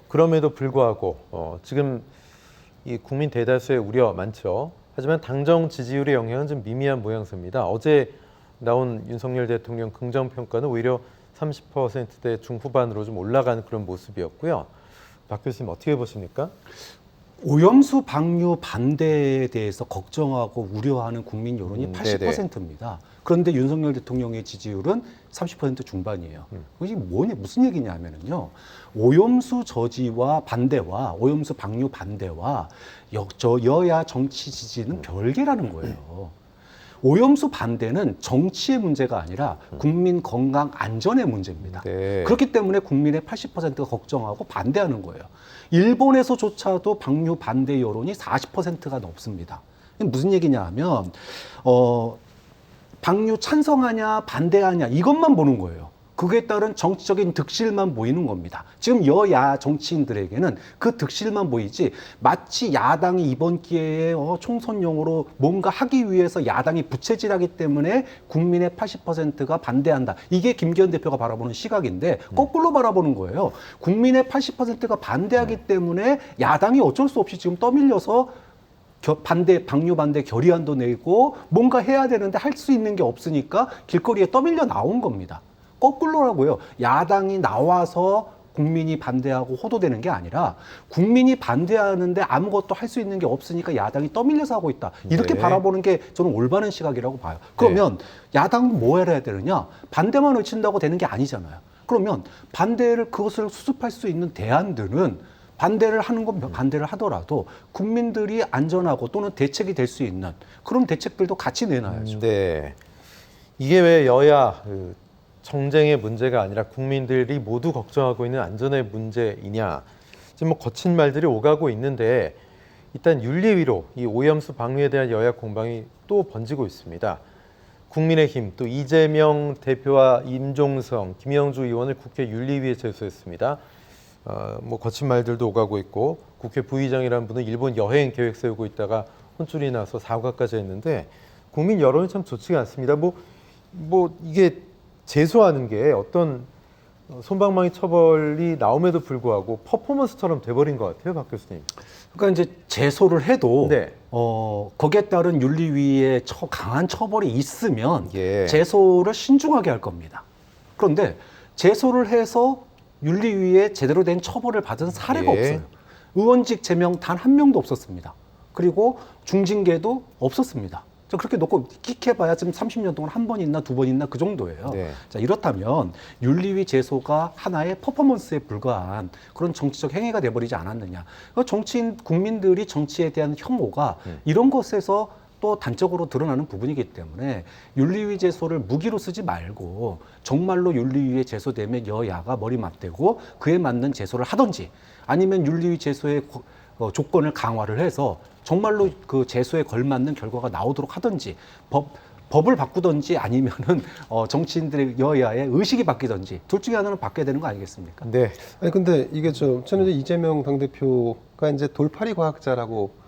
그럼에도 불구하고 지금 이 국민 대다수의 우려 많죠. 하지만 당정 지지율의 영향은 좀 미미한 모양새입니다. 어제 나온 윤석열 대통령 긍정평가는 오히려 30%대 중후반으로 좀 올라가는 그런 모습이었고요. 박 교수님 어떻게 보십니까? 오염수 방류 반대에 대해서 걱정하고 우려하는 국민 여론이 80%입니다. 그런데 윤석열 대통령의 지지율은 30% 중반이에요. 이게 무슨 얘기냐면요. 오염수 저지와 반대와 오염수 방류 반대와 여야 정치 지지는 별개라는 거예요. 오염수 반대는 정치의 문제가 아니라 국민 건강 안전의 문제입니다. 네. 그렇기 때문에 국민의 80%가 걱정하고 반대하는 거예요. 일본에서조차도 방류 반대 여론이 40%가 넘습니다. 이게 무슨 얘기냐 하면 방류 찬성하냐 반대하냐 이것만 보는 거예요. 그에 따른 정치적인 득실만 보이는 겁니다. 지금 여야 정치인들에게는 그 득실만 보이지 마치 야당이 이번 기회에 총선용으로 뭔가 하기 위해서 야당이 부채질하기 때문에 국민의 80%가 반대한다. 이게 김기현 대표가 바라보는 시각인데 거꾸로 바라보는 거예요. 국민의 80%가 반대하기 때문에 야당이 어쩔 수 없이 지금 떠밀려서 방류 반대 결의안도 내고 뭔가 해야 되는데 할 수 있는 게 없으니까 길거리에 떠밀려 나온 겁니다. 거꾸로라고요. 야당이 나와서 국민이 반대하고 호도되는 게 아니라 국민이 반대하는데 아무것도 할 수 있는 게 없으니까 야당이 떠밀려서 하고 있다. 이렇게 네. 바라보는 게 저는 올바른 시각이라고 봐요. 그러면 야당은 뭐 해야 되느냐? 반대만 외친다고 되는 게 아니잖아요. 그러면 그것을 수습할 수 있는 대안들은 반대를 하는 건 반대를 하더라도 국민들이 안전하고 또는 대책이 될 수 있는 그런 대책들도 같이 내놔야죠. 네. 이게 왜 여야 정쟁의 문제가 아니라 국민들이 모두 걱정하고 있는 안전의 문제이냐. 지금 뭐 거친 말들이 오가고 있는데 일단 윤리위로 이 오염수 방류에 대한 여야 공방이 또 번지고 있습니다. 국민의힘 또 이재명 대표와 임종성, 김영주 의원을 국회 윤리위에 제소했습니다. 뭐 거친 말들도 오가고 있고 국회 부의장이라는 분은 일본 여행 계획 세우고 있다가 혼쭐이 나서 사과까지 했는데 국민 여론이 참 좋지가 않습니다. 뭐 이게 제소하는 게 어떤 솜방망이 처벌이 나옴에도 불구하고 퍼포먼스처럼 돼버린 것 같아요, 박 교수님. 그러니까 이제 제소를 해도 네. 거기에 따른 윤리위의 강한 처벌이 있으면 예. 제소를 신중하게 할 겁니다. 그런데 제소를 해서 윤리위에 제대로 된 처벌을 받은 사례가 예. 없어요. 의원직 제명 단 한 명도 없었습니다. 그리고 중징계도 없었습니다. 그렇게 놓고 끽해봐야 지금 30년 동안 한 번 있나 두 번 있나 그 정도예요. 네. 자, 이렇다면 윤리위 제소가 하나의 퍼포먼스에 불과한 그런 정치적 행위가 돼버리지 않았느냐. 정치인 국민들이 정치에 대한 혐오가 이런 것에서 또 단적으로 드러나는 부분이기 때문에 윤리위 제소를 무기로 쓰지 말고 정말로 윤리위에 제소되면 여야가 머리 맞대고 그에 맞는 제소를 하든지 아니면 윤리위 제소의 조건을 강화를 해서 정말로 그 제소에 걸맞는 결과가 나오도록 하든지 법을 바꾸든지 아니면은 정치인들의 여야의 의식이 바뀌든지 둘 중에 하나는 바뀌어야 되는 거 아니겠습니까? 네. 아니 근데 이게 저는 이제 이재명 당대표가 이제 돌팔이 과학자라고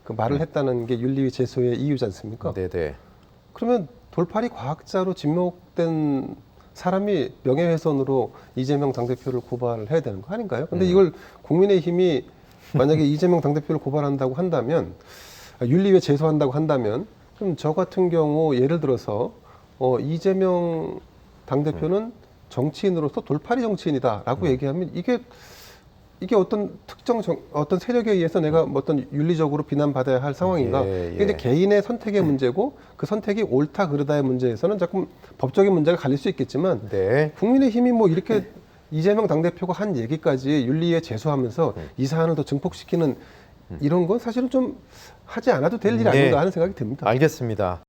그 말을 했다는 게 윤리위 제소의 이유지 않습니까? 네네. 그러면 돌팔이 과학자로 지목된 사람이 명예훼손으로 이재명 당대표를 고발을 해야 되는 거 아닌가요? 근데 이걸 국민의힘이 만약에 이재명 당대표를 고발한다고 한다면 윤리위에 제소한다고 한다면 그럼 저 같은 경우 예를 들어서 이재명 당대표는 정치인으로서 돌팔이 정치인이다라고 얘기하면 이게 어떤 특정 어떤 세력에 의해서 내가 어떤 윤리적으로 비난받아야 할 상황인가? 예. 이게 이제 개인의 선택의 문제고 그 선택이 옳다 그르다의 문제에서는 자꾸 법적인 문제가 갈릴 수 있겠지만 네. 국민의힘이 뭐 이렇게 이재명 당대표가 한 얘기까지 윤리에 제소하면서 이 사안을 더 증폭시키는 이런 건 사실은 좀 하지 않아도 될 일 네. 아닌가 하는 생각이 듭니다. 알겠습니다.